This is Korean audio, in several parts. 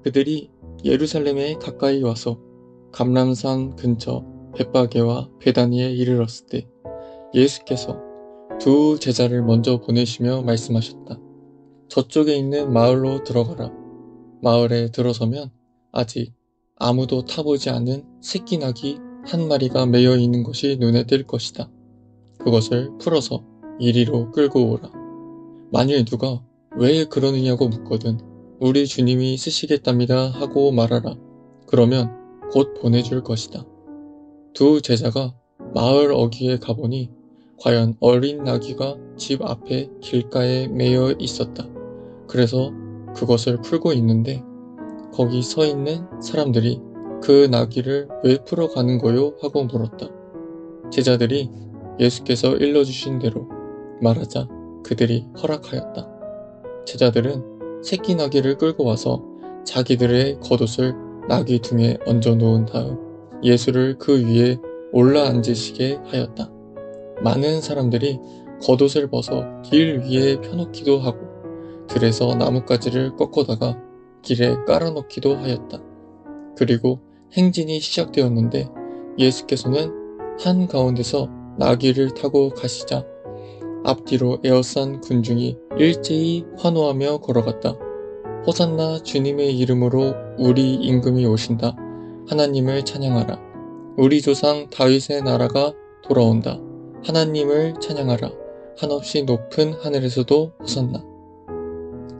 그들이 예루살렘에 가까이 와서 감람산 근처 벳바게와 베다니에 이르렀을 때 예수께서 두 제자를 먼저 보내시며 말씀하셨다. 저쪽에 있는 마을로 들어가라. 마을에 들어서면 아직 아무도 타보지 않은 새끼 낙이 한 마리가 매여 있는 것이 눈에 띌 것이다. 그것을 풀어서 이리로 끌고 오라. 만일 누가 왜 그러느냐고 묻거든 우리 주님이 쓰시겠답니다 하고 말하라. 그러면 곧 보내줄 것이다. 두 제자가 마을 어귀에 가보니 과연 어린 나귀가 집 앞에 길가에 매여 있었다. 그래서 그것을 풀고 있는데 거기 서 있는 사람들이 그 나귀를 왜 풀어가는 거요? 하고 물었다. 제자들이 예수께서 일러주신 대로 말하자 그들이 허락하였다. 제자들은 새끼 나귀를 끌고 와서 자기들의 겉옷을 나귀 등에 얹어 놓은 다음 예수를 그 위에 올라 앉으시게 하였다. 많은 사람들이 겉옷을 벗어 길 위에 펴놓기도 하고 들에서 나뭇가지를 꺾어다가 길에 깔아놓기도 하였다. 그리고 행진이 시작되었는데 예수께서는 한가운데서 나귀를 타고 가시자 앞뒤로 에워싼 군중이 일제히 환호하며 걸어갔다. 호산나 주님의 이름으로 우리 임금이 오신다. 하나님을 찬양하라. 우리 조상 다윗의 나라가 돌아온다. 하나님을 찬양하라. 한없이 높은 하늘에서도 호산나.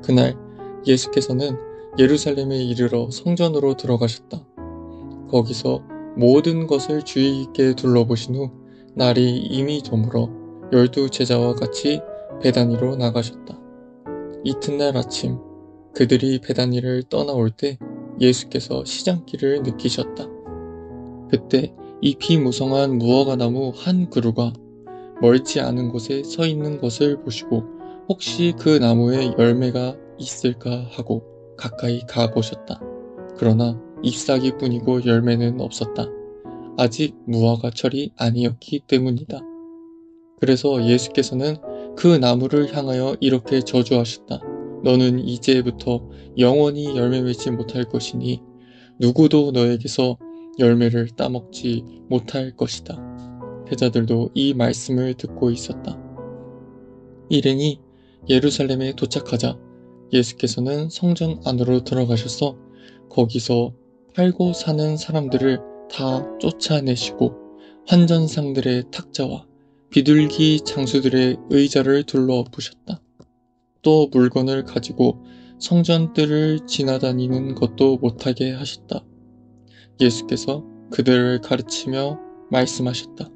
그날 예수께서는 예루살렘에 이르러 성전으로 들어가셨다. 거기서 모든 것을 주의 깊게 둘러보신 후 날이 이미 저물어 12 제자와 같이 베다니로 나가셨다. 이튿날 아침 그들이 베다니를 떠나올 때 예수께서 시장길을 느끼셨다. 그때 잎이 무성한 무화과나무 한 그루가 멀지 않은 곳에 서 있는 것을 보시고 혹시 그 나무에 열매가 있을까 하고 가까이 가보셨다. 그러나 잎사귀뿐이고 열매는 없었다. 아직 무화과철이 아니었기 때문이다. 그래서 예수께서는 그 나무를 향하여 이렇게 저주하셨다. 너는 이제부터 영원히 열매 맺지 못할 것이니 누구도 너에게서 열매를 따먹지 못할 것이다. 제자들도 이 말씀을 듣고 있었다. 일행이 예루살렘에 도착하자 예수께서는 성전 안으로 들어가셔서 거기서 팔고 사는 사람들을 다 쫓아내시고 환전상들의 탁자와 비둘기 장수들의 의자를 둘러부셨다. 또 물건을 가지고 성전뜰을 지나다니는 것도 못하게 하셨다. 예수께서 그들을 가르치며 말씀하셨다.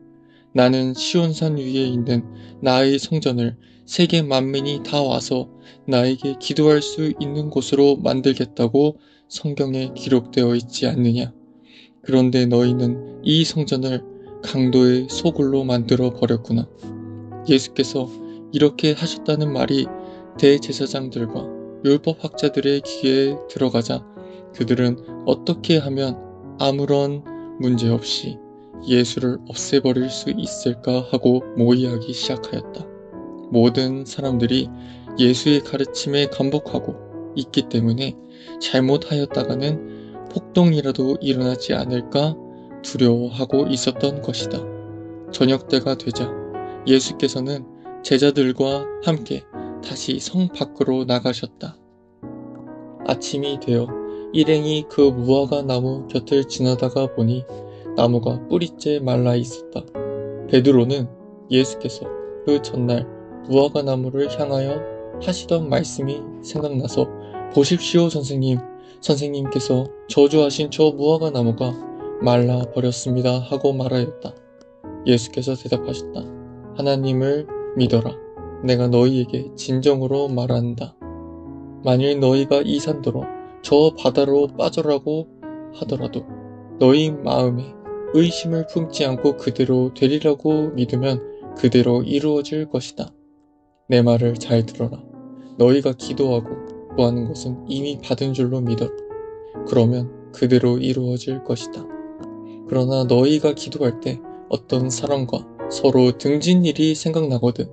나는 시온산 위에 있는 나의 성전을 세계 만민이 다 와서 나에게 기도할 수 있는 곳으로 만들겠다고 성경에 기록되어 있지 않느냐. 그런데 너희는 이 성전을 강도의 소굴로 만들어 버렸구나. 예수께서 이렇게 하셨다는 말이 대제사장들과 율법학자들의 귀에 들어가자 그들은 어떻게 하면 아무런 문제 없이 예수를 없애버릴 수 있을까 하고 모의하기 시작하였다. 모든 사람들이 예수의 가르침에 감복하고 있기 때문에 잘못하였다가는 폭동이라도 일어나지 않을까 두려워하고 있었던 것이다. 저녁 때가 되자 예수께서는 제자들과 함께 다시 성 밖으로 나가셨다. 아침이 되어 일행이 그 무화과 나무 곁을 지나다가 보니 나무가 뿌리째 말라 있었다. 베드로는 예수께서 그 전날 무화과 나무를 향하여 하시던 말씀이 생각나서 보십시오 선생님, 선생님께서 저주하신 저 무화과 나무가 말라 버렸습니다 하고 말하였다. 예수께서 대답하셨다. 하나님을 믿어라. 내가 너희에게 진정으로 말한다. 만일 너희가 이 산더러 저 바다로 빠져라고 하더라도 너희 마음에 의심을 품지 않고 그대로 되리라고 믿으면 그대로 이루어질 것이다. 내 말을 잘 들어라. 너희가 기도하고 구하는 것은 이미 받은 줄로 믿어라. 그러면 그대로 이루어질 것이다. 그러나 너희가 기도할 때 어떤 사람과 서로 등진 일이 생각나거든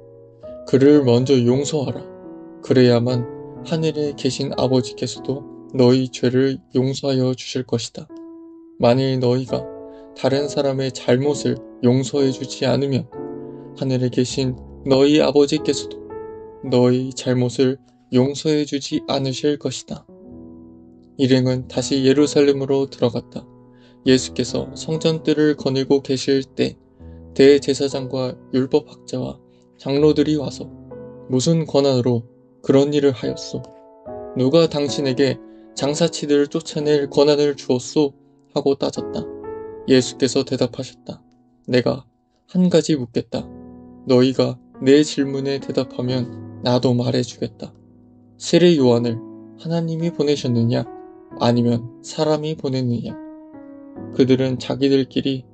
그를 먼저 용서하라. 그래야만 하늘에 계신 아버지께서도 너희 죄를 용서하여 주실 것이다. 만일 너희가 다른 사람의 잘못을 용서해 주지 않으면 하늘에 계신 너희 아버지께서도 너희 잘못을 용서해 주지 않으실 것이다. 일행은 다시 예루살렘으로 들어갔다. 예수께서 성전뜰을 거닐고 계실 때 대제사장과 율법학자와 장로들이 와서 무슨 권한으로 그런 일을 하였소? 누가 당신에게 장사치들을 쫓아낼 권한을 주었소? 하고 따졌다. 예수께서 대답하셨다. 내가 한 가지 묻겠다. 너희가 내 질문에 대답하면 나도 말해주겠다. 세례 요한을 하나님이 보내셨느냐? 아니면 사람이 보냈느냐? 그들은 자기들끼리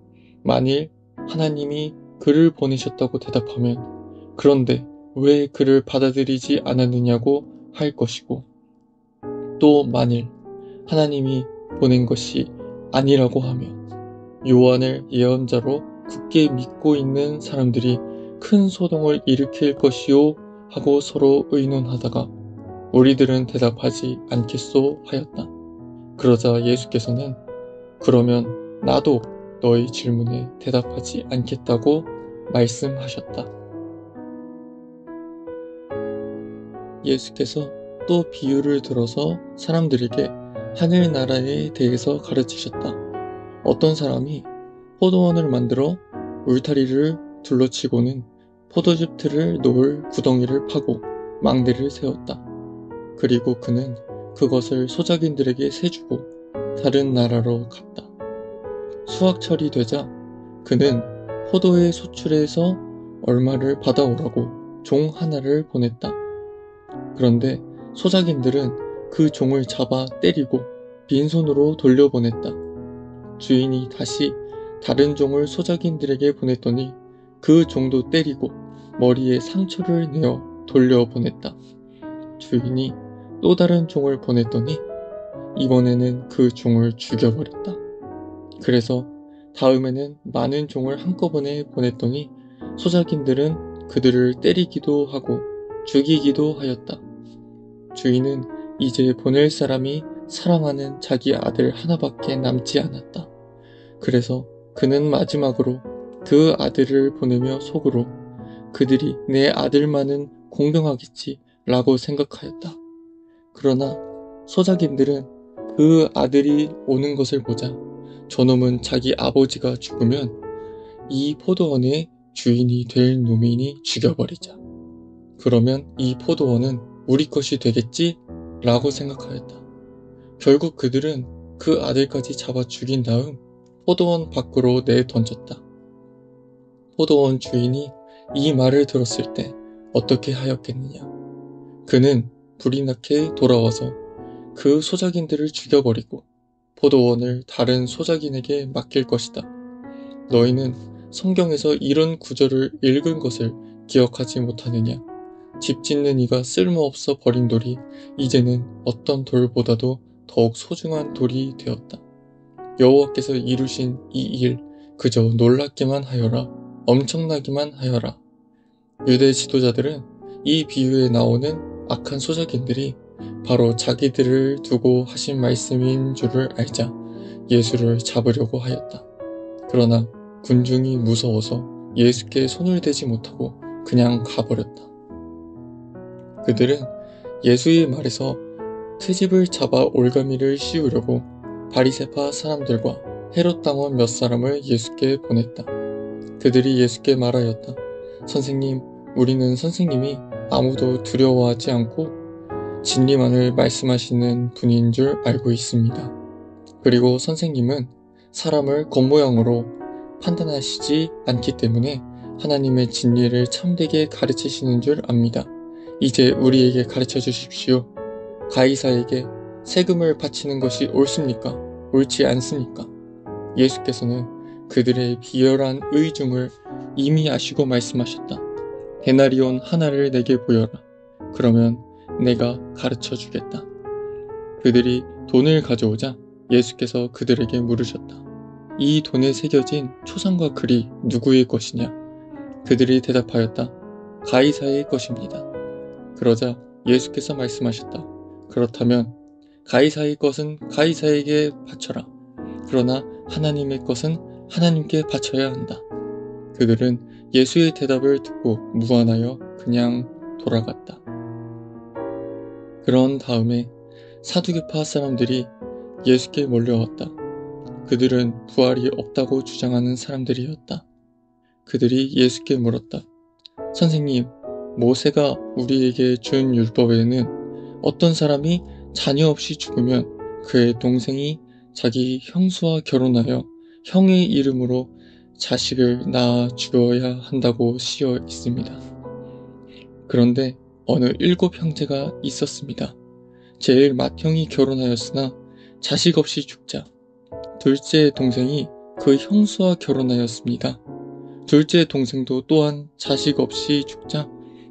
만일 하나님이 그를 보내셨다고 대답하면 그런데 왜 그를 받아들이지 않았느냐고 할 것이고, 또 만일 하나님이 보낸 것이 아니라고 하면 요한을 예언자로 굳게 믿고 있는 사람들이 큰 소동을 일으킬 것이요 하고 서로 의논하다가 우리들은 대답하지 않겠소 하였다. 그러자 예수께서는 그러면 나도 너희 질문에 대답하지 않겠다고 말씀하셨다. 예수께서 또 비유를 들어서 사람들에게 하늘나라에 대해서 가르치셨다. 어떤 사람이 포도원을 만들어 울타리를 둘러치고는 포도즙 틀을 놓을 구덩이를 파고 망대를 세웠다. 그리고 그는 그것을 소작인들에게 세주고 다른 나라로 갔다. 수확철이 되자 그는 포도의 소출에서 얼마를 받아오라고 종 하나를 보냈다. 그런데 소작인들은 그 종을 잡아 때리고 빈손으로 돌려보냈다. 주인이 다시 다른 종을 소작인들에게 보냈더니 그 종도 때리고 머리에 상처를 내어 돌려보냈다. 주인이 또 다른 종을 보냈더니 이번에는 그 종을 죽여버렸다. 그래서 다음에는 많은 종을 한꺼번에 보냈더니 소작인들은 그들을 때리기도 하고 죽이기도 하였다. 주인은 이제 보낼 사람이 사랑하는 자기 아들 하나밖에 남지 않았다. 그래서 그는 마지막으로 그 아들을 보내며 속으로 그들이 내 아들만은 공평하겠지 라고 생각하였다. 그러나 소작인들은 그 아들이 오는 것을 보자 저놈은 자기 아버지가 죽으면 이 포도원의 주인이 될 놈이니 죽여버리자. 그러면 이 포도원은 우리 것이 되겠지? 라고 생각하였다. 결국 그들은 그 아들까지 잡아 죽인 다음 포도원 밖으로 내던졌다. 포도원 주인이 이 말을 들었을 때 어떻게 하였겠느냐. 그는 불이 나게 돌아와서 그 소작인들을 죽여버리고 포도원을 다른 소작인에게 맡길 것이다. 너희는 성경에서 이런 구절을 읽은 것을 기억하지 못하느냐. 집 짓는 이가 쓸모없어 버린 돌이 이제는 어떤 돌보다도 더욱 소중한 돌이 되었다. 여호와께서 이루신 이 일 그저 놀랍게만 하여라. 엄청나기만 하여라. 유대 지도자들은 이 비유에 나오는 악한 소작인들이 바로 자기들을 두고 하신 말씀인 줄을 알자 예수를 잡으려고 하였다. 그러나 군중이 무서워서 예수께 손을 대지 못하고 그냥 가버렸다. 그들은 예수의 말에서 트집을 잡아 올가미를 씌우려고 바리새파 사람들과 헤롯 당원 몇 사람을 예수께 보냈다. 그들이 예수께 말하였다. 선생님, 우리는 선생님이 아무도 두려워하지 않고 진리만을 말씀하시는 분인 줄 알고 있습니다. 그리고 선생님은 사람을 겉모양으로 판단하시지 않기 때문에 하나님의 진리를 참되게 가르치시는 줄 압니다. 이제 우리에게 가르쳐 주십시오. 가이사에게 세금을 바치는 것이 옳습니까? 옳지 않습니까? 예수께서는 그들의 비열한 의중을 이미 아시고 말씀하셨다. 데나리온 하나를 내게 보여라. 그러면 내가 가르쳐 주겠다. 그들이 돈을 가져오자 예수께서 그들에게 물으셨다. 이 돈에 새겨진 초상과 글이 누구의 것이냐? 그들이 대답하였다. 가이사의 것입니다. 그러자 예수께서 말씀하셨다. 그렇다면 가이사의 것은 가이사에게 바쳐라. 그러나 하나님의 것은 하나님께 바쳐야 한다. 그들은 예수의 대답을 듣고 무안하여 그냥 돌아갔다. 그런 다음에 사두개파 사람들이 예수께 몰려왔다. 그들은 부활이 없다고 주장하는 사람들이었다. 그들이 예수께 물었다. 선생님, 모세가 우리에게 준 율법에는 어떤 사람이 자녀 없이 죽으면 그의 동생이 자기 형수와 결혼하여 형의 이름으로 자식을 낳아 죽여야 한다고 쓰여 있습니다. 그런데 어느 7 형제가 있었습니다. 제일 맏형이 결혼하였으나 자식 없이 죽자 둘째 동생이 그 형수와 결혼하였습니다. 둘째 동생도 또한 자식 없이 죽자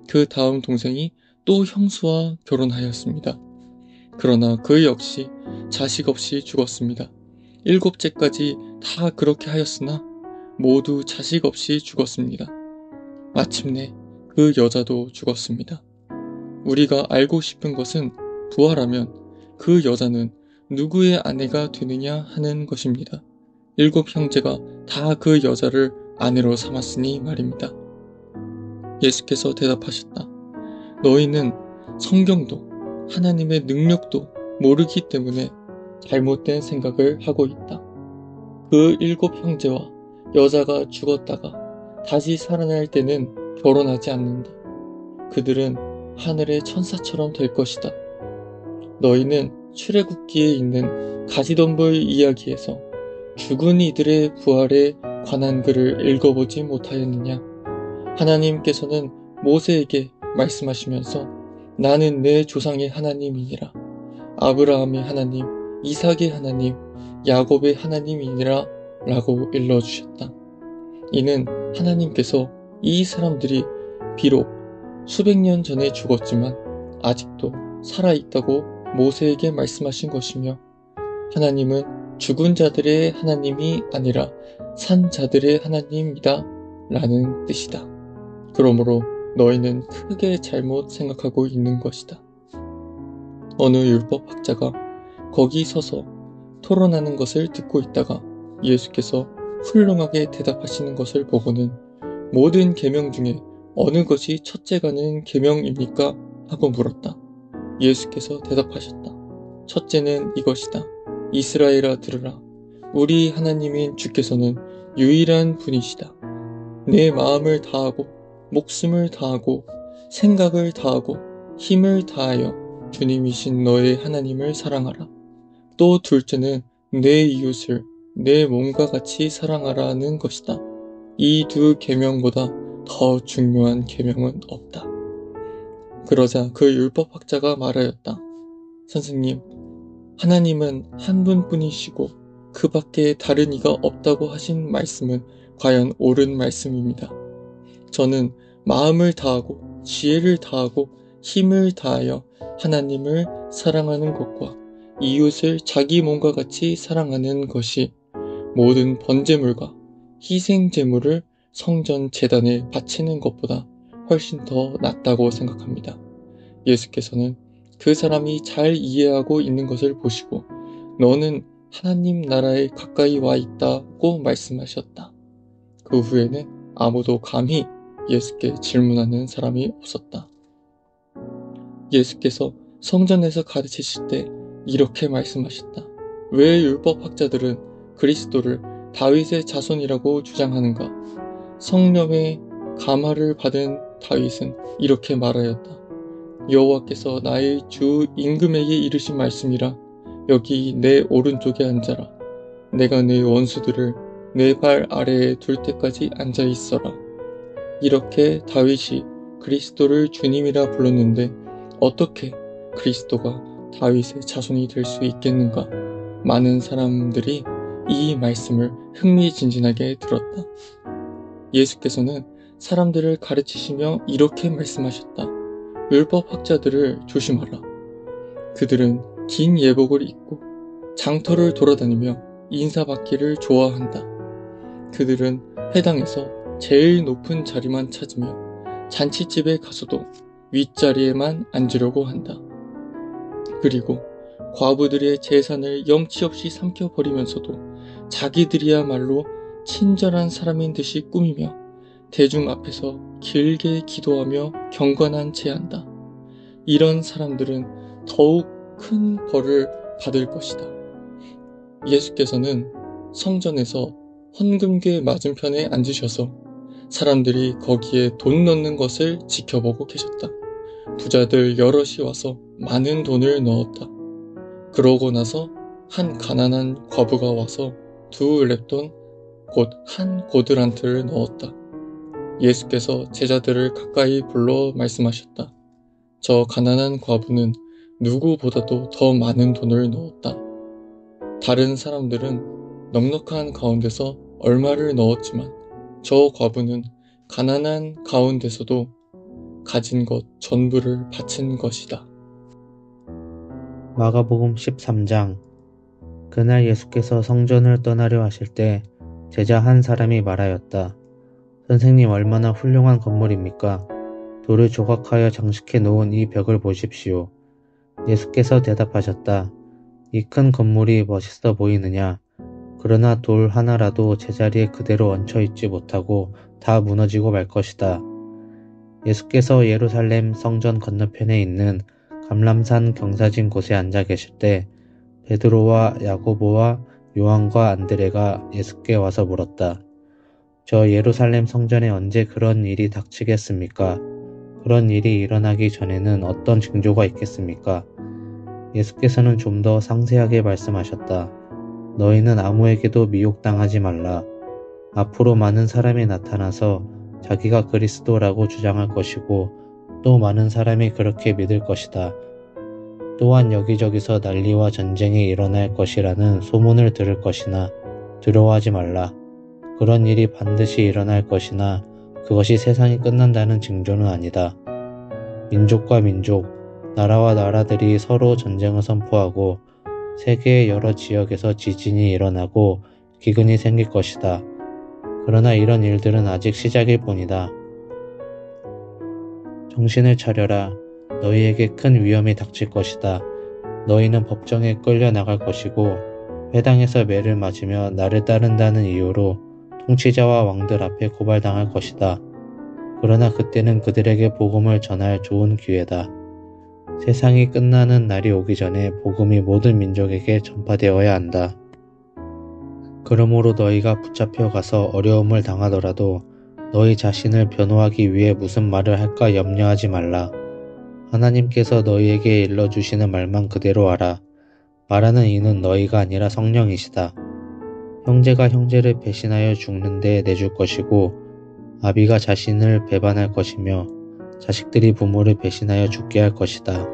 그 다음 동생이 또 형수와 결혼하였습니다. 그러나 그 역시 자식 없이 죽었습니다. 7째까지 다 그렇게 하였으나 모두 자식 없이 죽었습니다. 마침내 그 여자도 죽었습니다. 우리가 알고 싶은 것은 부활하면 그 여자는 누구의 아내가 되느냐 하는 것입니다. 7 형제가 다 그 여자를 아내로 삼았으니 말입니다. 예수께서 대답하셨다. 너희는 성경도 하나님의 능력도 모르기 때문에 잘못된 생각을 하고 있다. 그 7 형제와 여자가 죽었다가 다시 살아날 때는 결혼하지 않는다. 그들은 하늘의 천사처럼 될 것이다. 너희는 출애굽기에 있는 가시덤불 이야기에서 죽은 이들의 부활에 관한 글을 읽어보지 못하였느냐? 하나님께서는 모세에게 말씀하시면서 나는 내 조상의 하나님이니라. 아브라함의 하나님, 이삭의 하나님, 야곱의 하나님이니라 라고 일러주셨다. 이는 하나님께서 이 사람들이 비록 수백 년 전에 죽었지만 아직도 살아있다고 모세에게 말씀하신 것이며 하나님은 죽은 자들의 하나님이 아니라 산 자들의 하나님이다 라는 뜻이다. 그러므로 너희는 크게 잘못 생각하고 있는 것이다. 어느 율법학자가 거기 서서 토론하는 것을 듣고 있다가 예수께서 훌륭하게 대답하시는 것을 보고는 모든 계명 중에 어느 것이 첫째가는 계명입니까? 하고 물었다. 예수께서 대답하셨다. 첫째는 이것이다. 이스라엘아 들으라. 우리 하나님인 주께서는 유일한 분이시다. 내 마음을 다하고 목숨을 다하고 생각을 다하고 힘을 다하여 주님이신 너의 하나님을 사랑하라. 또 둘째는 내 이웃을 내 몸과 같이 사랑하라는 것이다. 이 2 계명보다 더 중요한 계명은 없다. 그러자 그 율법학자가 말하였다. 선생님, 하나님은 한 분뿐이시고 그 밖에 다른 이가 없다고 하신 말씀은 과연 옳은 말씀입니다. 저는 마음을 다하고 지혜를 다하고 힘을 다하여 하나님을 사랑하는 것과 이웃을 자기 몸과 같이 사랑하는 것이 모든 번제물과 희생제물을 성전 제단에 바치는 것보다 훨씬 더 낫다고 생각합니다. 예수께서는 그 사람이 잘 이해하고 있는 것을 보시고 너는 하나님 나라에 가까이 와 있다고 말씀하셨다. 그 후에는 아무도 감히 예수께 질문하는 사람이 없었다. 예수께서 성전에서 가르치실 때 이렇게 말씀하셨다. 왜 율법학자들은 그리스도를 다윗의 자손이라고 주장하는가? 성령의 감화를 받은 다윗은 이렇게 말하였다. 여호와께서 나의 주 임금에게 이르신 말씀이라. 여기 내 오른쪽에 앉아라. 내가 내 원수들을 내 발 아래에 둘 때까지 앉아 있어라. 이렇게 다윗이 그리스도를 주님이라 불렀는데 어떻게 그리스도가 다윗의 자손이 될 수 있겠는가? 많은 사람들이 이 말씀을 흥미진진하게 들었다. 예수께서는 사람들을 가르치시며 이렇게 말씀하셨다. 율법학자들을 조심하라. 그들은 긴 예복을 입고 장터를 돌아다니며 인사받기를 좋아한다. 그들은 회당에서 제일 높은 자리만 찾으며 잔치집에 가서도 윗자리에만 앉으려고 한다. 그리고 과부들의 재산을 염치 없이 삼켜버리면서도 자기들이야말로 친절한 사람인 듯이 꾸미며 대중 앞에서 길게 기도하며 경건한 체한다. 이런 사람들은 더욱 큰 벌을 받을 것이다. 예수께서는 성전에서 헌금궤 맞은편에 앉으셔서 사람들이 거기에 돈 넣는 것을 지켜보고 계셨다. 부자들 여럿이 와서 많은 돈을 넣었다. 그러고 나서 한 가난한 과부가 와서 2렙돈 곧 한 고드란트를 넣었다. 예수께서 제자들을 가까이 불러 말씀하셨다. 저 가난한 과부는 누구보다도 더 많은 돈을 넣었다. 다른 사람들은 넉넉한 가운데서 얼마를 넣었지만 저 과부는 가난한 가운데서도 가진 것 전부를 바친 것이다. 마가복음 13장. 그날 예수께서 성전을 떠나려 하실 때 제자 한 사람이 말하였다. 선생님, 얼마나 훌륭한 건물입니까? 돌을 조각하여 장식해 놓은 이 벽을 보십시오. 예수께서 대답하셨다. 이 큰 건물이 멋있어 보이느냐? 그러나 돌 하나라도 제자리에 그대로 얹혀있지 못하고 다 무너지고 말 것이다. 예수께서 예루살렘 성전 건너편에 있는 감람산 경사진 곳에 앉아 계실 때 베드로와 야고보와 요한과 안드레가 예수께 와서 물었다. 저 예루살렘 성전에 언제 그런 일이 닥치겠습니까? 그런 일이 일어나기 전에는 어떤 징조가 있겠습니까? 예수께서는 좀 더 상세하게 말씀하셨다. 너희는 아무에게도 미혹당하지 말라. 앞으로 많은 사람이 나타나서 자기가 그리스도라고 주장할 것이고 또 많은 사람이 그렇게 믿을 것이다. 또한 여기저기서 난리와 전쟁이 일어날 것이라는 소문을 들을 것이나 두려워하지 말라. 그런 일이 반드시 일어날 것이나 그것이 세상이 끝난다는 징조는 아니다. 민족과 민족, 나라와 나라들이 서로 전쟁을 선포하고 세계의 여러 지역에서 지진이 일어나고 기근이 생길 것이다. 그러나 이런 일들은 아직 시작일 뿐이다. 정신을 차려라. 너희에게 큰 위험이 닥칠 것이다. 너희는 법정에 끌려 나갈 것이고 회당에서 매를 맞으며 나를 따른다는 이유로 통치자와 왕들 앞에 고발당할 것이다. 그러나 그때는 그들에게 복음을 전할 좋은 기회다. 세상이 끝나는 날이 오기 전에 복음이 모든 민족에게 전파되어야 한다. 그러므로 너희가 붙잡혀 가서 어려움을 당하더라도 너희 자신을 변호하기 위해 무슨 말을 할까 염려하지 말라. 하나님께서 너희에게 일러주시는 말만 그대로 하라. 말하는 이는 너희가 아니라 성령이시다. 형제가 형제를 배신하여 죽는 데 내줄 것이고 아비가 자신을 배반할 것이며 자식들이 부모를 배신하여 죽게 할 것이다.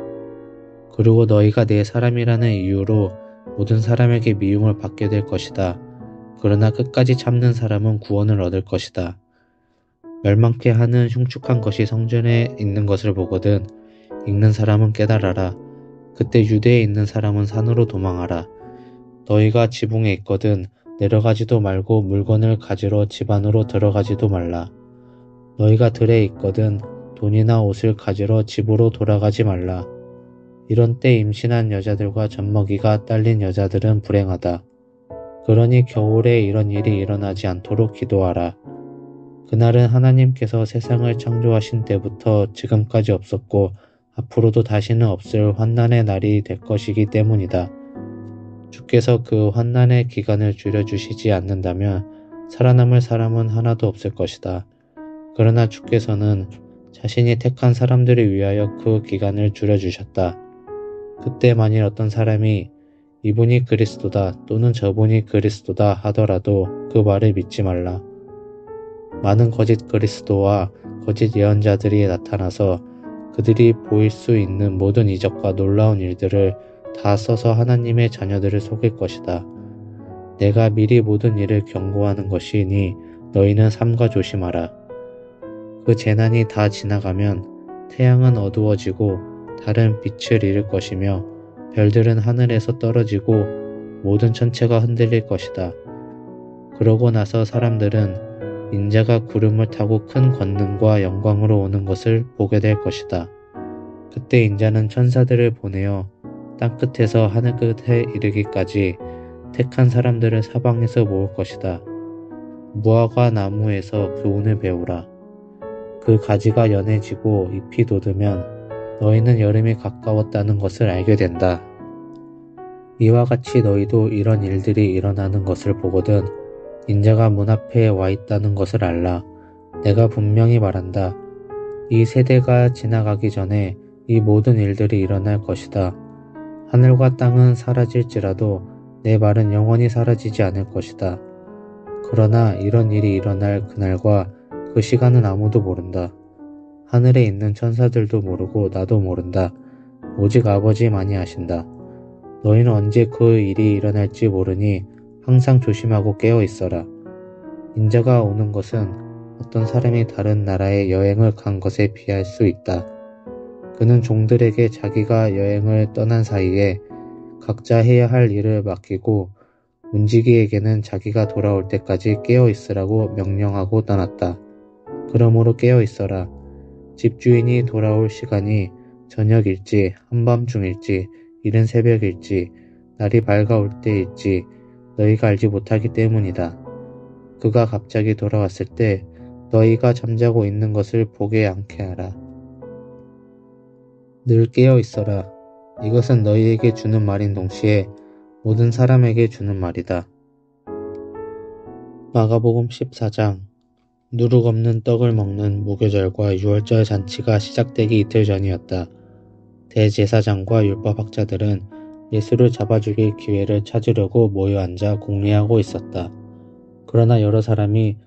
그리고 너희가 내 사람이라는 이유로 모든 사람에게 미움을 받게 될 것이다. 그러나 끝까지 참는 사람은 구원을 얻을 것이다. 멸망케 하는 흉측한 것이 성전에 있는 것을 보거든 읽는 사람은 깨달아라. 그때 유대에 있는 사람은 산으로 도망하라. 너희가 지붕에 있거든 내려가지도 말고 물건을 가지러 집 안으로 들어가지도 말라. 너희가 들에 있거든 돈이나 옷을 가지러 집으로 돌아가지 말라. 이런 때 임신한 여자들과 젖먹이가 딸린 여자들은 불행하다. 그러니 겨울에 이런 일이 일어나지 않도록 기도하라. 그날은 하나님께서 세상을 창조하신 때부터 지금까지 없었고 앞으로도 다시는 없을 환난의 날이 될 것이기 때문이다. 주께서 그 환난의 기간을 줄여주시지 않는다면 살아남을 사람은 하나도 없을 것이다. 그러나 주께서는 자신이 택한 사람들을 위하여 그 기간을 줄여주셨다. 그때 만일 어떤 사람이 이분이 그리스도다 또는 저분이 그리스도다 하더라도 그 말을 믿지 말라. 많은 거짓 그리스도와 거짓 예언자들이 나타나서 그들이 보일 수 있는 모든 이적과 놀라운 일들을 다 써서 하나님의 자녀들을 속일 것이다. 내가 미리 모든 일을 경고하는 것이니 너희는 삼가 조심하라. 그 재난이 다 지나가면 태양은 어두워지고 달은 빛을 잃을 것이며 별들은 하늘에서 떨어지고 모든 천체가 흔들릴 것이다. 그러고 나서 사람들은 인자가 구름을 타고 큰 권능과 영광으로 오는 것을 보게 될 것이다. 그때 인자는 천사들을 보내어 땅끝에서 하늘끝에 이르기까지 택한 사람들을 사방에서 모을 것이다. 무화과 나무에서 교훈을 배우라. 그 가지가 연해지고 잎이 돋으면 너희는 여름이 가까웠다는 것을 알게 된다. 이와 같이 너희도 이런 일들이 일어나는 것을 보거든 인자가 문 앞에 와 있다는 것을 알라. 내가 분명히 말한다. 이 세대가 지나가기 전에 이 모든 일들이 일어날 것이다. 하늘과 땅은 사라질지라도 내 말은 영원히 사라지지 않을 것이다. 그러나 이런 일이 일어날 그날과 그 시간은 아무도 모른다. 하늘에 있는 천사들도 모르고 나도 모른다. 오직 아버지만이 아신다. 너희는 언제 그 일이 일어날지 모르니 항상 조심하고 깨어 있어라. 인자가 오는 것은 어떤 사람이 다른 나라에 여행을 간 것에 비할 수 있다. 그는 종들에게 자기가 여행을 떠난 사이에 각자 해야 할 일을 맡기고 문지기에게는 자기가 돌아올 때까지 깨어 있으라고 명령하고 떠났다. 그러므로 깨어 있어라. 집주인이 돌아올 시간이 저녁일지 한밤중일지 이른 새벽일지 날이 밝아올 때일지 너희가 알지 못하기 때문이다. 그가 갑자기 돌아왔을 때 너희가 잠자고 있는 것을 보게 않게 하라. 늘 깨어 있어라. 이것은 너희에게 주는 말인 동시에 모든 사람에게 주는 말이다. 마가복음 14장. 누룩 없는 떡을 먹는 무교절과 유월절 잔치가 시작되기 이틀 전이었다. 대제사장과 율법학자들은 예수를 잡아 죽일 기회를 찾으려고 모여 앉아 궁리하고 있었다. 그러나 여러 사람이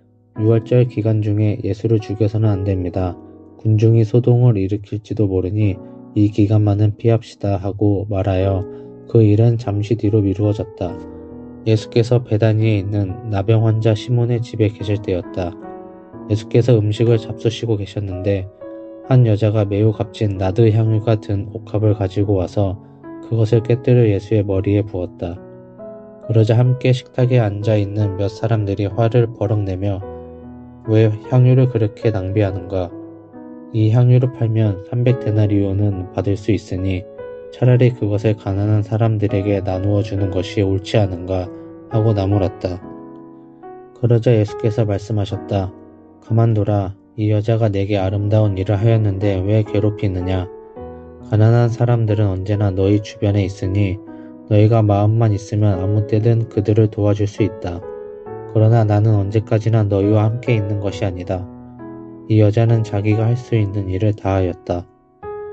유월절 기간 중에 예수를 죽여서는 안 됩니다. 군중이 소동을 일으킬지도 모르니 이 기간만은 피합시다 하고 말하여 그 일은 잠시 뒤로 미루어졌다. 예수께서 베다니에 있는 나병 환자 시몬의 집에 계실 때였다. 예수께서 음식을 잡수시고 계셨는데 한 여자가 매우 값진 나드 향유가 든 옥합을 가지고 와서 그것을 꿰뚫어 예수의 머리에 부었다. 그러자 함께 식탁에 앉아있는 몇 사람들이 화를 버럭 내며 왜 향유를 그렇게 낭비하는가? 이 향유를 팔면 300데나리온은 받을 수 있으니 차라리 그것을 가난한 사람들에게 나누어 주는 것이 옳지 않은가 하고 나무랐다. 그러자 예수께서 말씀하셨다. 가만둬라. 이 여자가 내게 아름다운 일을 하였는데 왜 괴롭히느냐? 가난한 사람들은 언제나 너희 주변에 있으니 너희가 마음만 있으면 아무 때든 그들을 도와줄 수 있다. 그러나 나는 언제까지나 너희와 함께 있는 것이 아니다. 이 여자는 자기가 할 수 있는 일을 다하였다.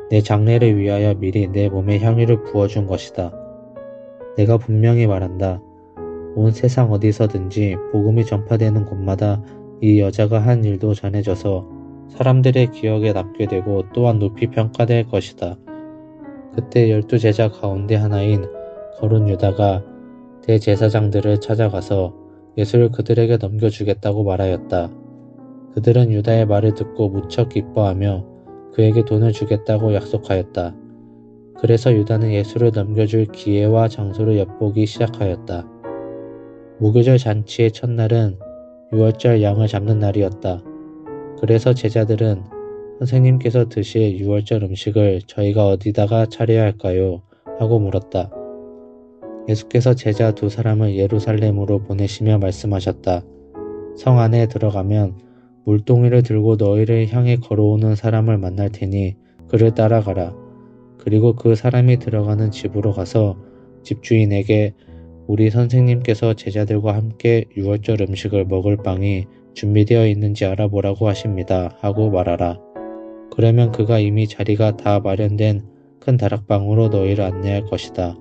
내 장례를 위하여 미리 내 몸에 향유를 부어준 것이다. 내가 분명히 말한다. 온 세상 어디서든지 복음이 전파되는 곳마다 이 여자가 한 일도 전해져서 사람들의 기억에 남게 되고 또한 높이 평가될 것이다. 그때 12제자 가운데 하나인 거른 유다가 대제사장들을 찾아가서 예수를 그들에게 넘겨주겠다고 말하였다. 그들은 유다의 말을 듣고 무척 기뻐하며 그에게 돈을 주겠다고 약속하였다. 그래서 유다는 예수를 넘겨줄 기회와 장소를 엿보기 시작하였다. 무교절 잔치의 첫날은 유월절 양을 잡는 날이었다. 그래서 제자들은 선생님께서 드실 유월절 음식을 저희가 어디다가 차려야 할까요? 하고 물었다. 예수께서 제자 2사람을 예루살렘으로 보내시며 말씀하셨다. 성 안에 들어가면 물동이를 들고 너희를 향해 걸어오는 사람을 만날 테니 그를 따라가라. 그리고 그 사람이 들어가는 집으로 가서 집주인에게 우리 선생님께서 제자들과 함께 유월절 음식을 먹을 빵이 준비되어 있는지 알아보라고 하십니다. 하고 말하라. 그러면 그가 이미 자리가 다 마련된 큰 다락방으로 너희를 안내할 것이다.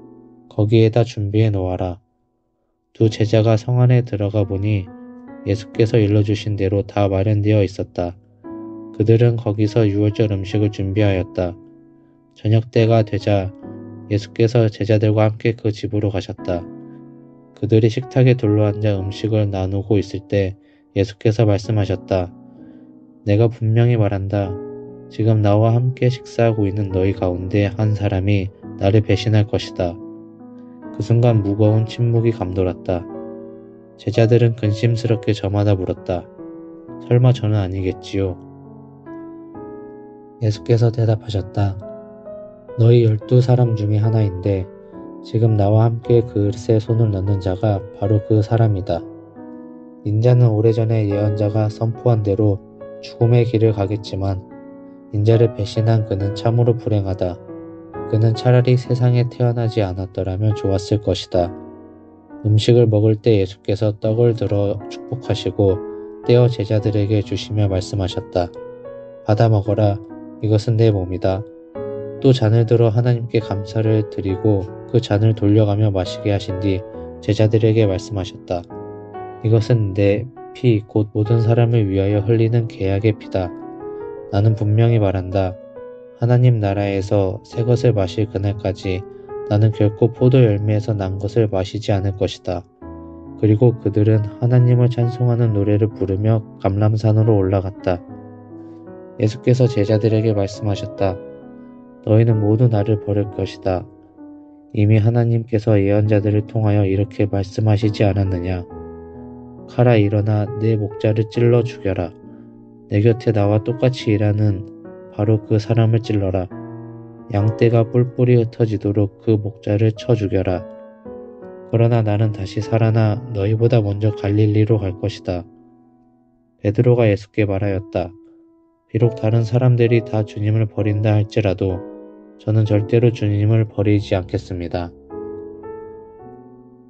거기에다 준비해 놓아라. 2 제자가 성 안에 들어가 보니 예수께서 일러주신 대로 다 마련되어 있었다. 그들은 거기서 유월절 음식을 준비하였다. 저녁 때가 되자 예수께서 제자들과 함께 그 집으로 가셨다. 그들이 식탁에 둘러앉아 음식을 나누고 있을 때 예수께서 말씀하셨다. 내가 분명히 말한다. 지금 나와 함께 식사하고 있는 너희 가운데 한 사람이 나를 배신할 것이다. 그 순간 무거운 침묵이 감돌았다. 제자들은 근심스럽게 저마다 물었다. 설마 저는 아니겠지요? 예수께서 대답하셨다. 너희 12사람 중에 하나인데 지금 나와 함께 그릇에 손을 넣는 자가 바로 그 사람이다. 인자는 오래전에 예언자가 선포한 대로 죽음의 길을 가겠지만 인자를 배신한 그는 참으로 불행하다. 그는 차라리 세상에 태어나지 않았더라면 좋았을 것이다. 음식을 먹을 때 예수께서 떡을 들어 축복하시고 떼어 제자들에게 주시며 말씀하셨다. 받아 먹어라. 이것은 내 몸이다. 또 잔을 들어 하나님께 감사를 드리고 그 잔을 돌려가며 마시게 하신 뒤 제자들에게 말씀하셨다. 이것은 내 피 곧 모든 사람을 위하여 흘리는 계약의 피다. 나는 분명히 말한다. 하나님 나라에서 새 것을 마실 그날까지 나는 결코 포도 열매에서 난 것을 마시지 않을 것이다. 그리고 그들은 하나님을 찬송하는 노래를 부르며 감람산으로 올라갔다. 예수께서 제자들에게 말씀하셨다. 너희는 모두 나를 버릴 것이다. 이미 하나님께서 예언자들을 통하여 이렇게 말씀하시지 않았느냐. 가라 일어나 내 목자를 찔러 죽여라. 내 곁에 나와 똑같이 일하는 바로 그 사람을 찔러라. 양떼가 뿔뿔이 흩어지도록 그 목자를 쳐 죽여라. 그러나 나는 다시 살아나 너희보다 먼저 갈릴리로 갈 것이다. 베드로가 예수께 말하였다. 비록 다른 사람들이 다 주님을 버린다 할지라도 저는 절대로 주님을 버리지 않겠습니다.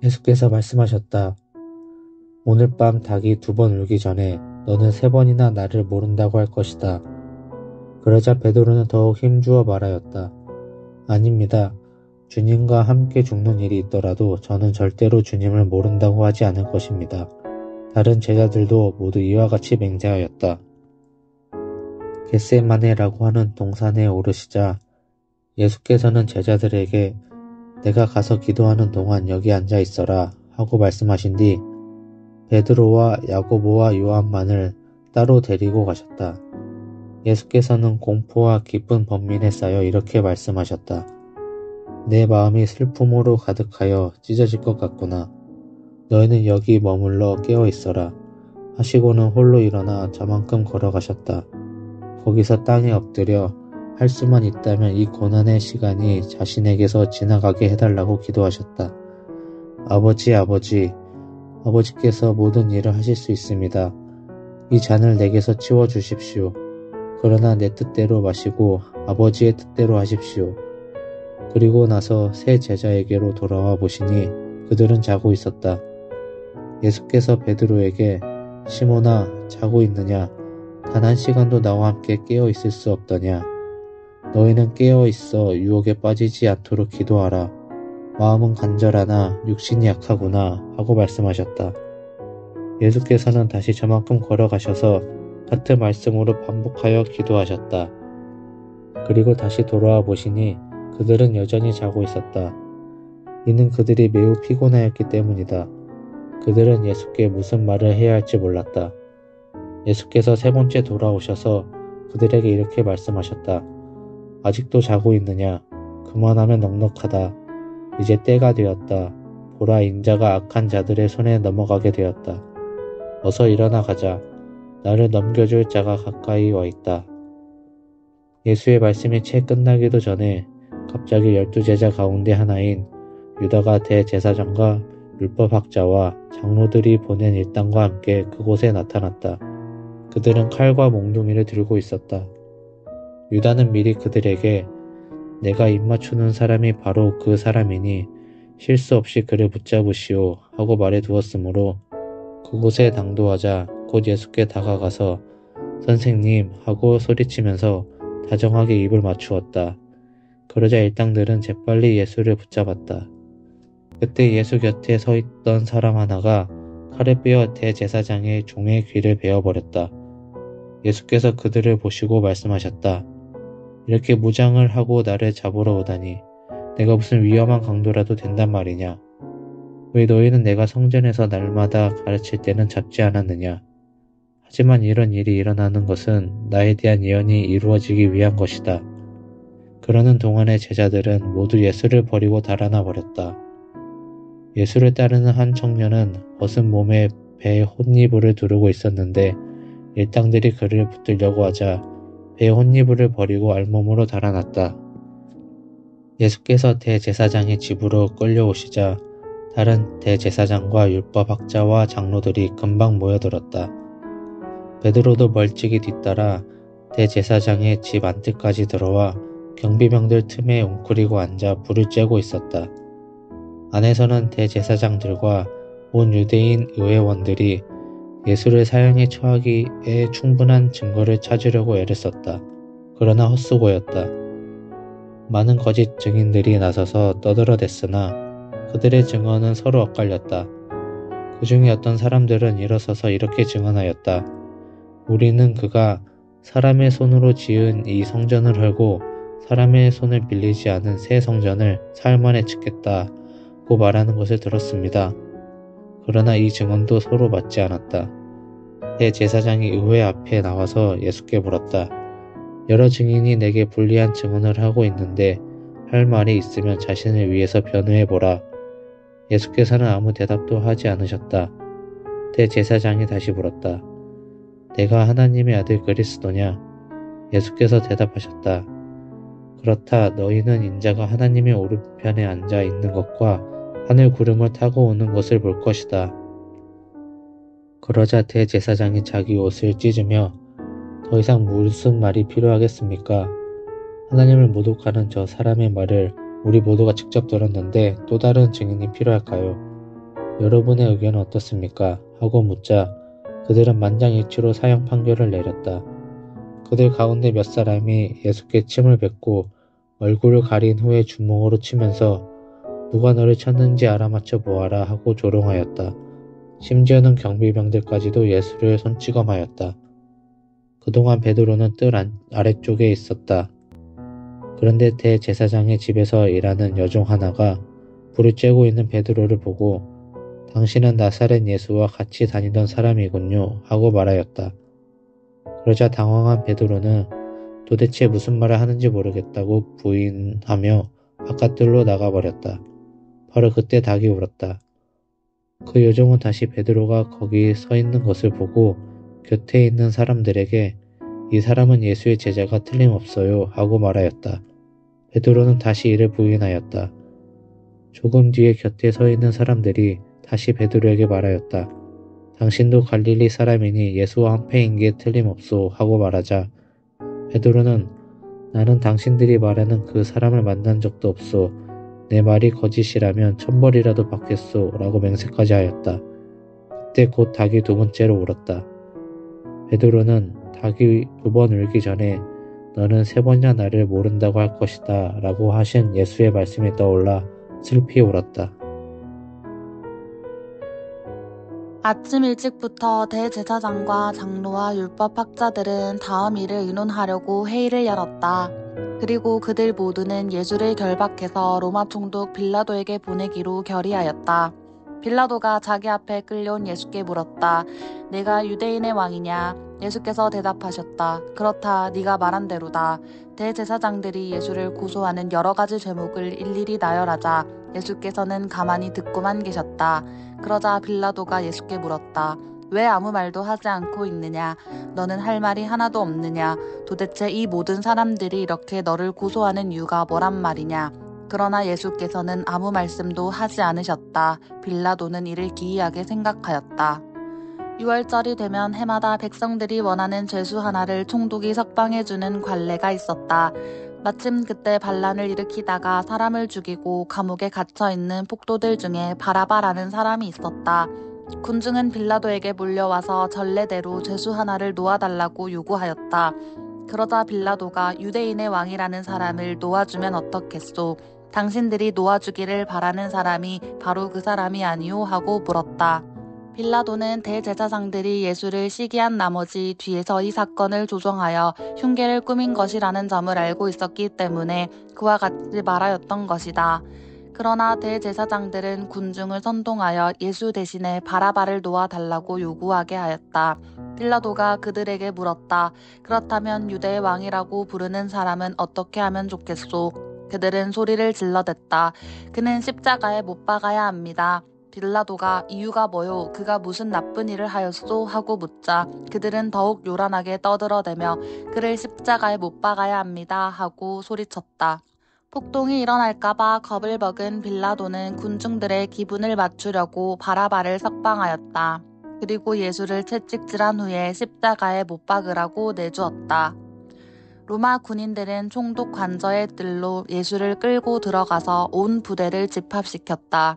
예수께서 말씀하셨다. 오늘 밤 닭이 2번 울기 전에 너는 3번이나 나를 모른다고 할 것이다. 그러자 베드로는 더욱 힘주어 말하였다. 아닙니다. 주님과 함께 죽는 일이 있더라도 저는 절대로 주님을 모른다고 하지 않을 것입니다. 다른 제자들도 모두 이와 같이 맹세하였다. 겟세마네라고 하는 동산에 오르시자 예수께서는 제자들에게 내가 가서 기도하는 동안 여기 앉아 있어라 하고 말씀하신 뒤 베드로와 야고보와 요한만을 따로 데리고 가셨다. 예수께서는 공포와 기쁜 번민에 쌓여 이렇게 말씀하셨다. 내 마음이 슬픔으로 가득하여 찢어질 것 같구나. 너희는 여기 머물러 깨어 있어라. 하시고는 홀로 일어나 저만큼 걸어가셨다. 거기서 땅에 엎드려 할 수만 있다면 이 고난의 시간이 자신에게서 지나가게 해달라고 기도하셨다. 아버지, 아버지께서 모든 일을 하실 수 있습니다. 이 잔을 내게서 치워주십시오. 그러나 내 뜻대로 마시고 아버지의 뜻대로 하십시오. 그리고 나서 세 제자에게로 돌아와 보시니 그들은 자고 있었다. 예수께서 베드로에게 시몬아 자고 있느냐? 단 한 시간도 나와 함께 깨어 있을 수 없더냐? 너희는 깨어 있어 유혹에 빠지지 않도록 기도하라. 마음은 간절하나 육신이 약하구나 하고 말씀하셨다. 예수께서는 다시 저만큼 걸어가셔서 같은 말씀으로 반복하여 기도하셨다. 그리고 다시 돌아와 보시니 그들은 여전히 자고 있었다. 이는 그들이 매우 피곤하였기 때문이다. 그들은 예수께 무슨 말을 해야 할지 몰랐다. 예수께서 3번째 돌아오셔서 그들에게 이렇게 말씀하셨다. 아직도 자고 있느냐? 그만하면 넉넉하다. 이제 때가 되었다. 보라 인자가 악한 자들의 손에 넘어가게 되었다. 어서 일어나 가자. 나를 넘겨줄 자가 가까이 와 있다. 예수의 말씀이 채 끝나기도 전에 갑자기 12제자 가운데 하나인 유다가 대제사장과 율법학자와 장로들이 보낸 일당과 함께 그곳에 나타났다. 그들은 칼과 몽둥이를 들고 있었다. 유다는 미리 그들에게 내가 입맞추는 사람이 바로 그 사람이니 실수 없이 그를 붙잡으시오 하고 말해 두었으므로 그곳에 당도하자 곧 예수께 다가가서 선생님 하고 소리치면서 다정하게 입을 맞추었다. 그러자 일당들은 재빨리 예수를 붙잡았다. 그때 예수 곁에 서 있던 사람 하나가 칼을 빼어 대제사장의 종의 귀를 베어버렸다. 예수께서 그들을 보시고 말씀하셨다. 이렇게 무장을 하고 나를 잡으러 오다니 내가 무슨 위험한 강도라도 된단 말이냐. 왜 너희는 내가 성전에서 날마다 가르칠 때는 잡지 않았느냐. 하지만 이런 일이 일어나는 것은 나에 대한 예언이 이루어지기 위한 것이다. 그러는 동안의 제자들은 모두 예수를 버리고 달아나 버렸다. 예수를 따르는 한 청년은 벗은 몸에 배에 혼이불을 두르고 있었는데 일당들이 그를 붙들려고 하자 배에 혼이불을 버리고 알몸으로 달아났다. 예수께서 대제사장의 집으로 끌려오시자 다른 대제사장과 율법학자와 장로들이 금방 모여들었다. 베드로도 멀찍이 뒤따라 대제사장의 집 안뜰까지 들어와 경비병들 틈에 웅크리고 앉아 불을 쬐고 있었다. 안에서는 대제사장들과 온 유대인 의회원들이 예수를 사형에 처하기에 충분한 증거를 찾으려고 애를 썼다. 그러나 헛수고였다. 많은 거짓 증인들이 나서서 떠들어댔으나 그들의 증언은 서로 엇갈렸다. 그 중에 어떤 사람들은 일어서서 이렇게 증언하였다. 우리는 그가 사람의 손으로 지은 이 성전을 헐고 사람의 손을 빌리지 않은 새 성전을 사흘 만에 짓겠다고 말하는 것을 들었습니다. 그러나 이 증언도 서로 맞지 않았다. 대제사장이 의회 앞에 나와서 예수께 물었다. 여러 증인이 내게 불리한 증언을 하고 있는데 할 말이 있으면 자신을 위해서 변호해보라. 예수께서는 아무 대답도 하지 않으셨다. 대제사장이 다시 물었다. 내가 하나님의 아들 그리스도냐? 예수께서 대답하셨다. 그렇다. 너희는 인자가 하나님의 오른편에 앉아 있는 것과 하늘 구름을 타고 오는 것을 볼 것이다. 그러자 대제사장이 자기 옷을 찢으며 더 이상 무슨 말이 필요하겠습니까? 하나님을 모독하는 저 사람의 말을 우리 모두가 직접 들었는데 또 다른 증인이 필요할까요? 여러분의 의견은 어떻습니까? 하고 묻자 그들은 만장일치로 사형 판결을 내렸다. 그들 가운데 몇 사람이 예수께 침을 뱉고 얼굴을 가린 후에 주먹으로 치면서 누가 너를 쳤는지 알아맞혀 보아라 하고 조롱하였다. 심지어는 경비병들까지도 예수를 손찌검하였다. 그동안 베드로는 뜰 아래쪽에 있었다. 그런데 대제사장의 집에서 일하는 여종 하나가 불을 쬐고 있는 베드로를 보고 당신은 나사렛 예수와 같이 다니던 사람이군요 하고 말하였다. 그러자 당황한 베드로는 도대체 무슨 말을 하는지 모르겠다고 부인하며 바깥들로 나가버렸다. 바로 그때 닭이 울었다. 그 여종은 다시 베드로가 거기 서 있는 것을 보고 곁에 있는 사람들에게 이 사람은 예수의 제자가 틀림없어요 하고 말하였다. 베드로는 다시 이를 부인하였다. 조금 뒤에 곁에 서 있는 사람들이 다시 베드로에게 말하였다. 당신도 갈릴리 사람이니 예수와 한패인 게 틀림없소 하고 말하자 베드로는 나는 당신들이 말하는 그 사람을 만난 적도 없소. 내 말이 거짓이라면 천벌이라도 받겠소 라고 맹세까지 하였다. 그때 곧 닭이 두 번째로 울었다. 베드로는 닭이 두 번 울기 전에 너는 세 번이나 나를 모른다고 할 것이다 라고 하신 예수의 말씀이 떠올라 슬피 울었다. 아침 일찍부터 대제사장과 장로와 율법학자들은 다음 일을 의논하려고 회의를 열었다. 그리고 그들 모두는 예수를 결박해서 로마 총독 빌라도에게 보내기로 결의하였다. 빌라도가 자기 앞에 끌려온 예수께 물었다. 내가 유대인의 왕이냐? 예수께서 대답하셨다. 그렇다. 네가 말한 대로다. 대제사장들이 예수를 고소하는 여러 가지 죄목을 일일이 나열하자 예수께서는 가만히 듣고만 계셨다. 그러자 빌라도가 예수께 물었다. 왜 아무 말도 하지 않고 있느냐? 너는 할 말이 하나도 없느냐? 도대체 이 모든 사람들이 이렇게 너를 고소하는 이유가 뭐란 말이냐? 그러나 예수께서는 아무 말씀도 하지 않으셨다. 빌라도는 이를 기이하게 생각하였다. 6월절이 되면 해마다 백성들이 원하는 죄수 하나를 총독이 석방해주는 관례가 있었다. 마침 그때 반란을 일으키다가 사람을 죽이고 감옥에 갇혀있는 폭도들 중에 바라바라는 사람이 있었다. 군중은 빌라도에게 몰려와서 전례대로 죄수 하나를 놓아달라고 요구하였다. 그러자 빌라도가 유대인의 왕이라는 사람을 놓아주면 어떻겠소? 당신들이 놓아주기를 바라는 사람이 바로 그 사람이 아니오 하고 물었다. 빌라도는 대제사장들이 예수를 시기한 나머지 뒤에서 이 사건을 조종하여 흉계를 꾸민 것이라는 점을 알고 있었기 때문에 그와 같이 말하였던 것이다. 그러나 대제사장들은 군중을 선동하여 예수 대신에 바라바를 놓아달라고 요구하게 하였다. 빌라도가 그들에게 물었다. 그렇다면 유대의 왕이라고 부르는 사람은 어떻게 하면 좋겠소? 그들은 소리를 질러댔다. 그는 십자가에 못 박아야 합니다. 빌라도가 이유가 뭐요? 그가 무슨 나쁜 일을 하였소? 하고 묻자 그들은 더욱 요란하게 떠들어대며 그를 십자가에 못 박아야 합니다. 하고 소리쳤다. 폭동이 일어날까봐 겁을 먹은 빌라도는 군중들의 기분을 맞추려고 바라바를 석방하였다. 그리고 예수를 채찍질한 후에 십자가에 못 박으라고 내주었다. 로마 군인들은 총독 관저의 뜰로 예수를 끌고 들어가서 온 부대를 집합시켰다.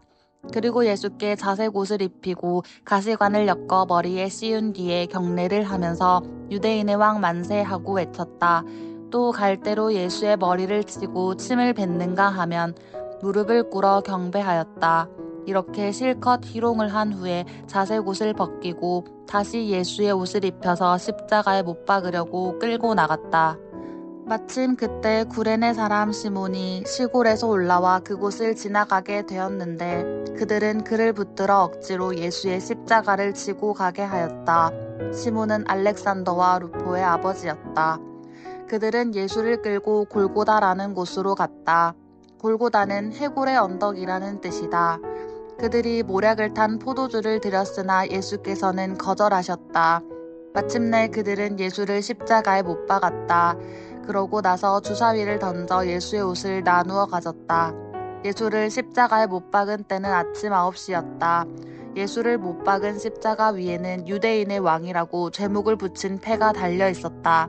그리고 예수께 자색 옷을 입히고 가시관을 엮어 머리에 씌운 뒤에 경례를 하면서 유대인의 왕 만세하고 외쳤다. 또 갈대로 예수의 머리를 치고 침을 뱉는가 하면 무릎을 꿇어 경배하였다. 이렇게 실컷 희롱을 한 후에 자색 옷을 벗기고 다시 예수의 옷을 입혀서 십자가에 못 박으려고 끌고 나갔다. 마침 그때 구레네 사람 시몬이 시골에서 올라와 그곳을 지나가게 되었는데 그들은 그를 붙들어 억지로 예수의 십자가를 지고 가게 하였다. 시몬은 알렉산더와 루포의 아버지였다. 그들은 예수를 끌고 골고다라는 곳으로 갔다. 골고다는 해골의 언덕이라는 뜻이다. 그들이 모략을 탄 포도주를 드렸으나 예수께서는 거절하셨다. 마침내 그들은 예수를 십자가에 못 박았다. 그러고 나서 주사위를 던져 예수의 옷을 나누어 가졌다. 예수를 십자가에 못 박은 때는 아침 9시였다. 예수를 못 박은 십자가 위에는 유대인의 왕이라고 제목을 붙인 패가 달려 있었다.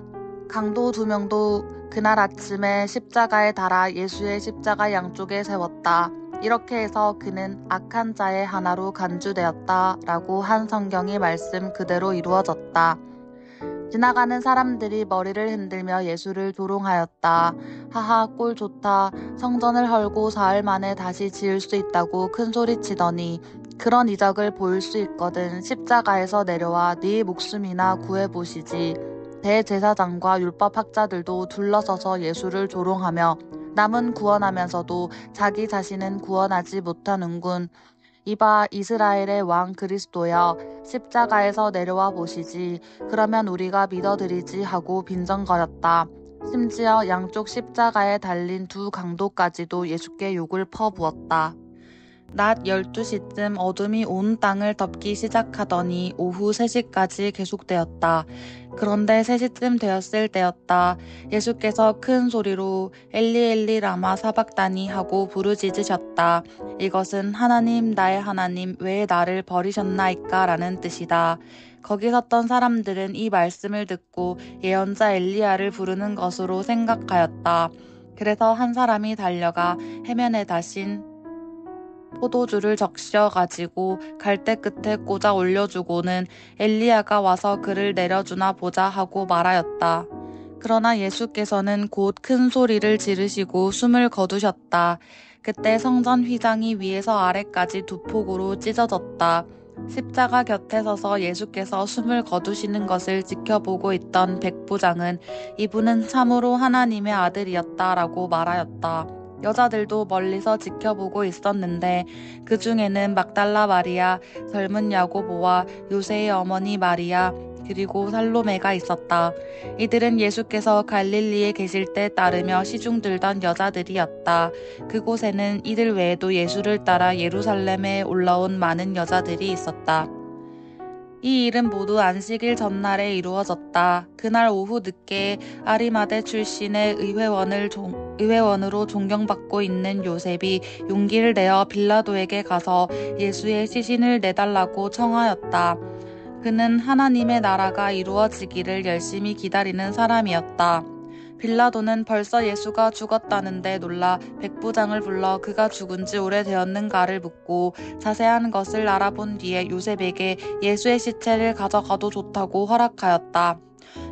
강도 2명도 그날 아침에 십자가에 달아 예수의 십자가 양쪽에 세웠다. 이렇게 해서 그는 악한 자의 하나로 간주되었다 라고 한 성경이 말씀 그대로 이루어졌다. 지나가는 사람들이 머리를 흔들며 예수를 조롱하였다. 하하 꼴 좋다. 성전을 헐고 사흘 만에 다시 지을 수 있다고 큰소리치더니 그런 이적을 보일 수 있거든 십자가에서 내려와 네 목숨이나 구해보시지. 대제사장과 율법학자들도 둘러서서 예수를 조롱하며 남은 구원하면서도 자기 자신은 구원하지 못하는군. 이봐 이스라엘의 왕 그리스도여 십자가에서 내려와 보시지. 그러면 우리가 믿어드리지 하고 빈정거렸다. 심지어 양쪽 십자가에 달린 2 강도까지도 예수께 욕을 퍼부었다. 낮 12시쯤 어둠이 온 땅을 덮기 시작하더니 오후 3시까지 계속되었다. 그런데 3시쯤 되었을 때였다. 예수께서 큰 소리로 엘리 엘리 라마 사박다니 하고 부르짖으셨다. 이것은 하나님 나의 하나님 왜 나를 버리셨나이까 라는 뜻이다. 거기 섰던 사람들은 이 말씀을 듣고 예언자 엘리야를 부르는 것으로 생각하였다. 그래서 한 사람이 달려가 해면에 다신 포도주를 적셔 가지고 갈대 끝에 꽂아 올려주고는 엘리야가 와서 그를 내려주나 보자 하고 말하였다. 그러나 예수께서는 곧 큰 소리를 지르시고 숨을 거두셨다. 그때 성전 휘장이 위에서 아래까지 2 폭으로 찢어졌다. 십자가 곁에 서서 예수께서 숨을 거두시는 것을 지켜보고 있던 백부장은 이분은 참으로 하나님의 아들이었다라고 말하였다. 여자들도 멀리서 지켜보고 있었는데 그 중에는 막달라 마리아, 젊은 야고보와 요새의 어머니 마리아, 그리고 살로메가 있었다. 이들은 예수께서 갈릴리에 계실 때 따르며 시중 들던 여자들이었다. 그곳에는 이들 외에도 예수를 따라 예루살렘에 올라온 많은 여자들이 있었다. 이 일은 모두 안식일 전날에 이루어졌다. 그날 오후 늦게 아리마대 출신의 의회원으로 존경받고 있는 요셉이 용기를 내어 빌라도에게 가서 예수의 시신을 내달라고 청하였다. 그는 하나님의 나라가 이루어지기를 열심히 기다리는 사람이었다. 빌라도는 벌써 예수가 죽었다는데 놀라 백부장을 불러 그가 죽은 지 오래되었는가를 묻고 자세한 것을 알아본 뒤에 요셉에게 예수의 시체를 가져가도 좋다고 허락하였다.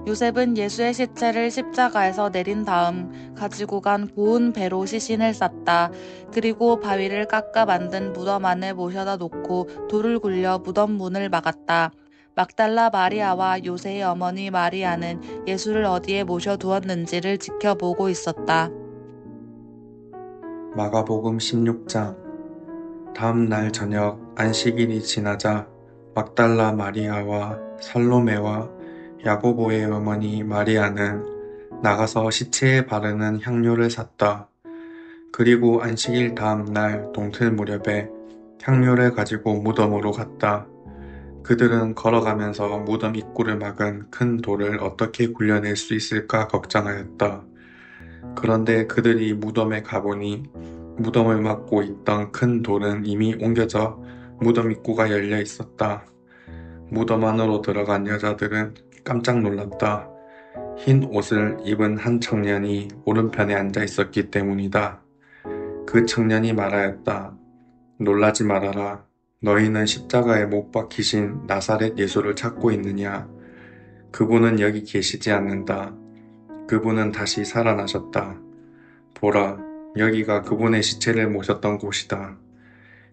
요셉은 예수의 시체를 십자가에서 내린 다음 가지고 간 고운 배로 시신을 쌌다. 그리고 바위를 깎아 만든 무덤 안에 모셔다 놓고 돌을 굴려 무덤 문을 막았다. 막달라 마리아와 요새의 어머니 마리아는 예수를 어디에 모셔두었는지를 지켜보고 있었다. 마가복음 16장. 다음 날 저녁 안식일이 지나자 막달라 마리아와 살로메와 야고보의 어머니 마리아는 나가서 시체에 바르는 향료를 샀다. 그리고 안식일 다음 날 동틀 무렵에 향료를 가지고 무덤으로 갔다. 그들은 걸어가면서 무덤 입구를 막은 큰 돌을 어떻게 굴려낼 수 있을까 걱정하였다. 그런데 그들이 무덤에 가보니 무덤을 막고 있던 큰 돌은 이미 옮겨져 무덤 입구가 열려 있었다. 무덤 안으로 들어간 여자들은 깜짝 놀랐다. 흰 옷을 입은 한 청년이 오른편에 앉아 있었기 때문이다. 그 청년이 말하였다. 놀라지 말아라. 너희는 십자가에 못 박히신 나사렛 예수를 찾고 있느냐? 그분은 여기 계시지 않는다. 그분은 다시 살아나셨다. 보라, 여기가 그분의 시체를 모셨던 곳이다.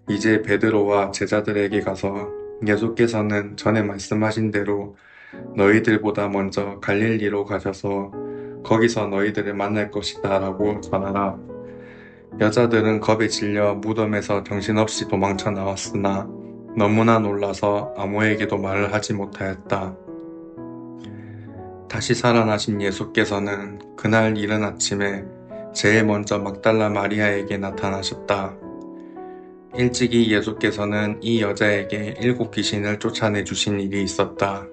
이제 베드로와 제자들에게 가서 예수께서는 전에 말씀하신 대로 너희들보다 먼저 갈릴리로 가셔서 거기서 너희들을 만날 것이다 라고 전하라. 여자들은 겁에 질려 무덤에서 정신없이 도망쳐 나왔으나 너무나 놀라서 아무에게도 말을 하지 못하였다. 다시 살아나신 예수께서는 그날 이른 아침에 제일 먼저 막달라 마리아에게 나타나셨다. 일찍이 예수께서는 이 여자에게 7 귀신을 쫓아내 주신 일이 있었다.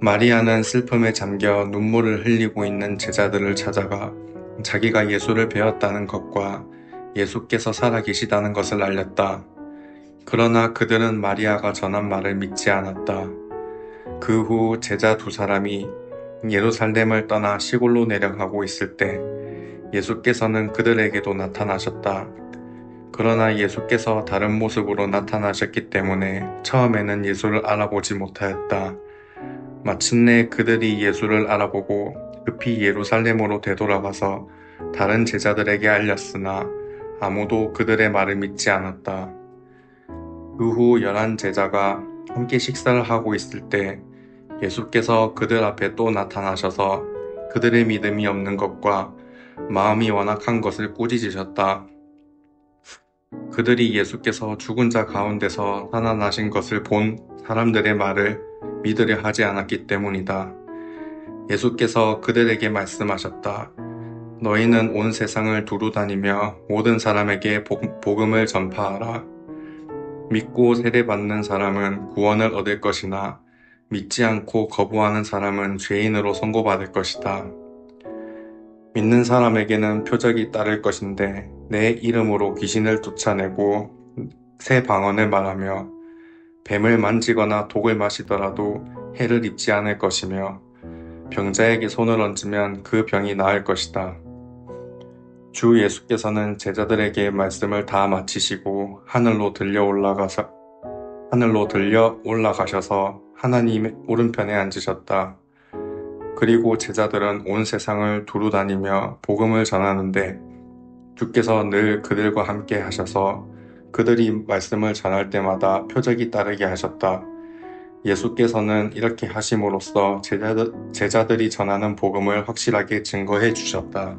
마리아는 슬픔에 잠겨 눈물을 흘리고 있는 제자들을 찾아가 자기가 예수를 배웠다는 것과 예수께서 살아계시다는 것을 알렸다. 그러나 그들은 마리아가 전한 말을 믿지 않았다. 그 후 제자 2사람이 예루살렘을 떠나 시골로 내려가고 있을 때 예수께서는 그들에게도 나타나셨다. 그러나 예수께서 다른 모습으로 나타나셨기 때문에 처음에는 예수를 알아보지 못하였다. 마침내 그들이 예수를 알아보고 급히 예루살렘으로 되돌아가서 다른 제자들에게 알렸으나 아무도 그들의 말을 믿지 않았다. 그 후 11 제자가 함께 식사를 하고 있을 때 예수께서 그들 앞에 또 나타나셔서 그들의 믿음이 없는 것과 마음이 완악한 것을 꾸짖으셨다. 그들이 예수께서 죽은 자 가운데서 살아나신 것을 본 사람들의 말을 믿으려 하지 않았기 때문이다. 예수께서 그들에게 말씀하셨다. 너희는 온 세상을 두루 다니며 모든 사람에게 복음을 전파하라. 믿고 세례받는 사람은 구원을 얻을 것이나 믿지 않고 거부하는 사람은 죄인으로 선고받을 것이다. 믿는 사람에게는 표적이 따를 것인데 내 이름으로 귀신을 쫓아내고 새 방언을 말하며 뱀을 만지거나 독을 마시더라도 해를 입지 않을 것이며 병자에게 손을 얹으면 그 병이 나을 것이다. 주 예수께서는 제자들에게 말씀을 다 마치시고 하늘로 들려 올라가셔서 하나님의 오른편에 앉으셨다. 그리고 제자들은 온 세상을 두루 다니며 복음을 전하는데 주께서 늘 그들과 함께 하셔서 그들이 말씀을 전할 때마다 표적이 따르게 하셨다. 예수께서는 이렇게 하심으로써 제자들이 전하는 복음을 확실하게 증거해 주셨다.